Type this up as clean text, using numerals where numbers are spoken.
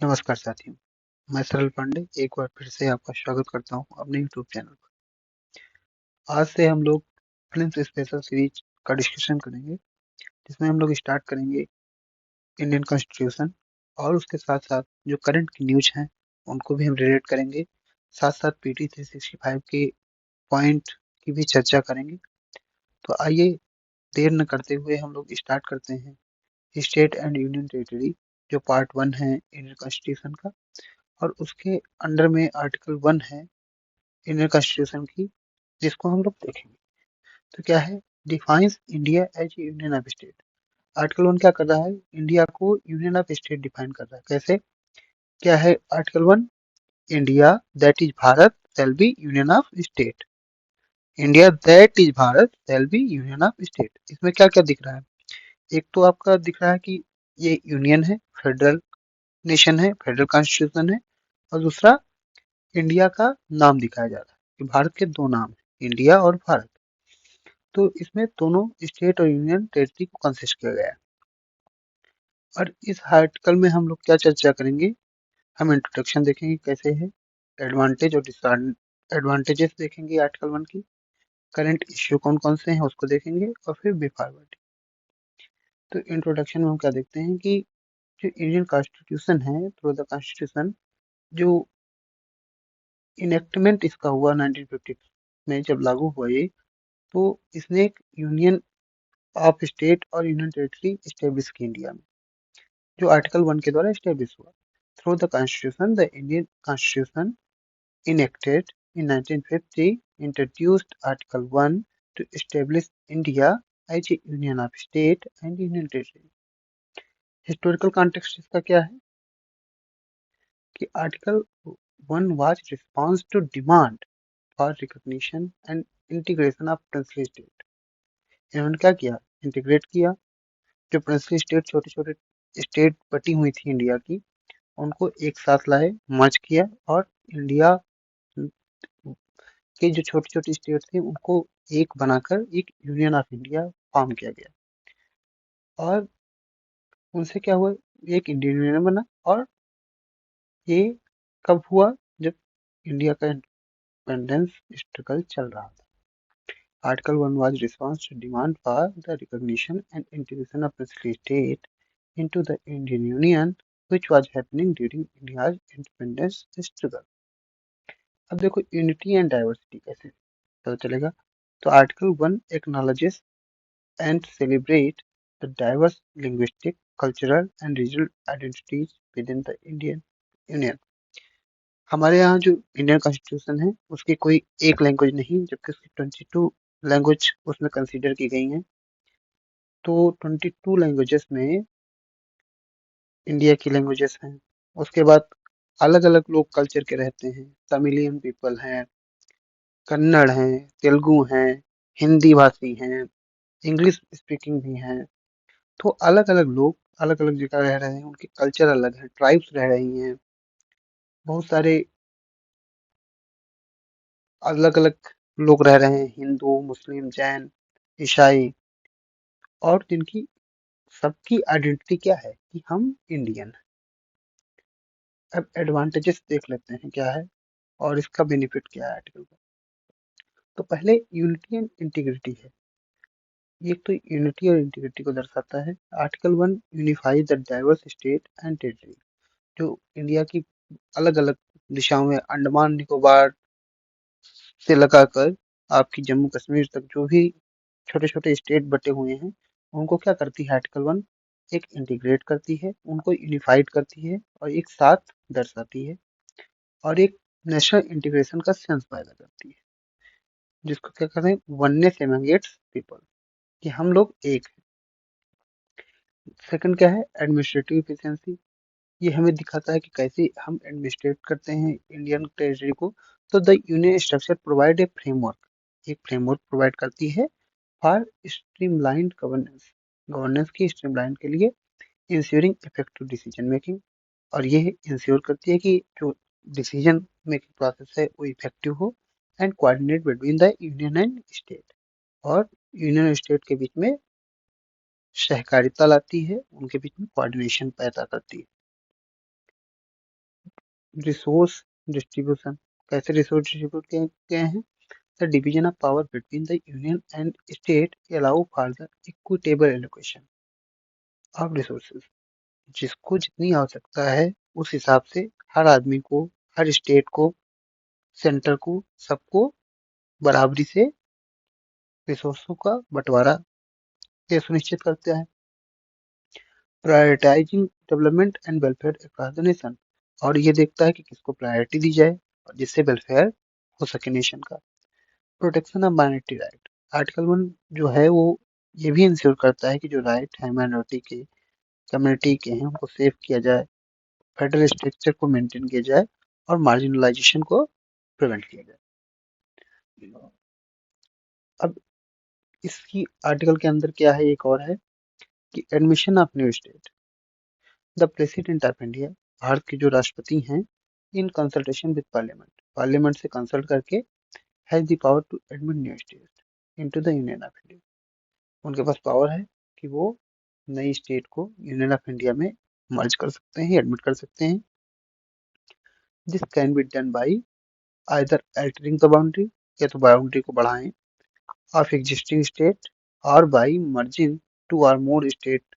नमस्कार साथियों, मैं सरल पांडे एक बार फिर से आपका स्वागत करता हूं अपने यूट्यूब चैनल पर। आज से हम लोग फिल्म स्पेशल सीरीज का डिस्कशन करेंगे, जिसमें हम लोग स्टार्ट करेंगे इंडियन कॉन्स्टिट्यूशन और उसके साथ साथ जो करंट की न्यूज हैं उनको भी हम रिलेट करेंगे। साथ साथ पीटी 365 के पॉइंट की भी चर्चा करेंगे। तो आइए देर न करते हुए हम लोग स्टार्ट करते हैं स्टेट एंड यूनियन टेरिटरी, जो पार्ट 1 है इंडियन कॉन्स्टिट्यूशन का, और उसके अंडर में आर्टिकल 1 है इंडियन कॉन्स्टिट्यूशन की, जिसको हम लोग देखेंगे। तो क्या है, defines India as union of state. Article 1 क्या कर रहा है, इंडिया को यूनियन ऑफ स्टेट डिफाइन कर रहा है। कैसे, क्या है article 1, India that is Bharat shall be union of state. India that is Bharat shall be union of state. इसमें क्या क्या दिख रहा है, एक तो आपका दिख रहा है कि ये यूनियन है, फेडरल नेशन है, फेडरल कॉन्स्टिट्यूशन है। और दूसरा, इंडिया का नाम दिखाया जा रहा है कि भारत के दो नाम है, इंडिया और भारत। तो इसमें दोनों स्टेट और यूनियन टेरिटरी को कंसिस्ट किया गया है। और इस आर्टिकल में हम लोग क्या चर्चा करेंगे, हम इंट्रोडक्शन देखेंगे कैसे है, एडवांटेज और डिसएडवांटेजेस देखेंगे आर्टिकल 1 की, करंट इश्यू कौन कौन से हैं उसको देखेंगे, और फिर वे फॉरवर्ड। तो इंट्रोडक्शन में हम क्या देखते हैं कि जो इंडियन कॉन्स्टिट्यूशन है, थ्रू द कॉन्स्टिट्यूशन, जो इनेक्टमेंट इसका हुआ 1950 में जब लागू हुआ ये, तो इसने एक यूनियन ऑफ स्टेट और यूनियन टेरिटरी स्टेब्लिश की इंडिया में, जो आर्टिकल 1 के द्वारा स्टेब्लिश हुआ। Through the constitution, the Indian constitution enacted in 1950 introduced Article 1 to establish India as a union of state and union territory. Historical context इसका क्या है कि article 1 was response to demand for recognition and integration of princely state. इन्होंने क्या किया, integrate किया। जो princely state, छोटे छोटे स्टेट बटी हुई थी इंडिया की, उनको एक साथ लाए, मर्ज किया, और इंडिया के जो छोटी छोटी स्टेट थे उनको एक बनाकर एक यूनियन ऑफ इंडिया फॉर्म किया गया। और उनसे क्या हुआ, एक इंडियन यूनियन बना। और ये कब हुआ, जब इंडिया का इंडिपेंडेंस स्ट्रगल चल रहा था। Article 1 was response to demand for the recognition and integration of princely state into the Indian Union, which was happening during India's independence struggle. अब देखो यूनिटी एंड डाइवर्सिटी कैसे पता चलेगा। तो article 1 acknowledges and celebrate the diverse linguistic, cultural and regional identities with in the Indian union. हमारे यहाँ जो Indian constitution है उसकी कोई एक लैंग्वेज नहीं, जबकि उसकी 22 लैंग्वेज उसमें कंसीडर की गई हैं। तो 22 लैंग्वेजेस में इंडिया की लैंग्वेजेस हैं। उसके बाद अलग अलग लोग कल्चर के रहते हैं, तमिलियन पीपल हैं, कन्नड़ हैं, तेलुगु हैं, हिंदी भाषी हैं, इंग्लिश स्पीकिंग भी हैं। तो अलग अलग लोग अलग अलग जगह रह रहे हैं, उनके कल्चर अलग है, ट्राइब्स रह रही हैं, बहुत सारे अलग अलग लोग रह रहे हैं, हिंदू, मुस्लिम, जैन, ईसाई, और जिनकी सबकी आइडेंटिटी क्या है कि हम इंडियन हैं। अब एडवांटेजेस देख लेते हैं क्या है और इसका बेनिफिट क्या है आर्टिकल का। तो पहले यूनिटी एंड इंटीग्रिटी है। ये तो यूनिटी और इंटीग्रिटी को दर्शाता है। Article 1 unifies the diverse state and territory. जो इंडिया की अलग अलग दिशाओं में, अंडमान निकोबार से लगाकर आपकी जम्मू कश्मीर तक, जो भी छोटे छोटे स्टेट बटे हुए हैं, उनको क्या करती है आर्टिकल 1, एक इंटीग्रेट करती है, उनको यूनिफाइड करती है और एक साथ दर्शाती है, और एक नेशनल इंटीग्रेशन का सेंस पैदा करती है, जिसको क्या कहते हैं, वननेस एमंगेट्स पीपल, कि हम लोग एक हैं। सेकंड क्या है, एडमिनिस्ट्रेटिव इफिशिएंसी। ये हमें दिखाता है कि कैसे हम एडमिनिस्ट्रेट करते हैं इंडियन टेरिटरी को। तो the union structure provide a framework, एक फ्रेमवर्क प्रोवाइड करती है फॉर स्ट्रीमलाइंड गवर्नेंस, गवर्नेंस की स्ट्रीमलाइन के लिए, इंश्योरिंग इफेक्टिव डिसीजन मेकिंग। और ये इंश्योर करती है कि जो डिसीजन मेकिंग प्रोसेस है वो इफेक्टिव हो, and coordinate between the union and state, और यूनियन और स्टेट के बीच में सहकारिता लाती है, उनके बीच में कोऑर्डिनेशन पैदा करती है। रिसोर्स डिस्ट्रीब्यूशन, कैसे रिसोर्स डिस्ट्रीब्यूट किए गए हैं? The division of power between the union and state allow for the equitable allocation of resources. जिसको जितनी आवश्यकता है उस हिसाब से हर आदमी को, हर स्टेट को, सेंटर को, सबको बराबरी से रिसोर्सों का बंटवारा ये सुनिश्चित करता है। Prioritising development and welfare across the nation, और ये देखता है कि किसको प्रायोरिटी दी जाए और जिससे वेलफेयर हो सके नेशन का। Protection of minority right, article 1 जो है वो ये भी इंश्योर करता है कि जो राइट है माइनॉरिटी के, कम्युनिटी के हैं, उनको सेव किया जाए, फेडरल स्ट्रक्चर को मेंटेन किया जाए और मार्जिनलाइजेशन को प्रिवेंट किया जाए। अब इसकी आर्टिकल के अंदर क्या है, एक और है कि admission of new state, the president of India, Bharat के जो राष्ट्रपति हैं, in consultation with parliament, parliament से कंसल्ट करके has the power to admit new state into the union of India. उनके पास पावर है कि वो नई स्टेट को यूनियन ऑफ इंडिया में मर्ज कर सकते हैं, एडमिट कर सकते हैं। This can be done by either altering the boundary, या तो बाउंड्री को बढ़ाएं, ऑफ एग्जिस्टिंग स्टेट, और बाई मर्जिंग टू और मोर स्टेट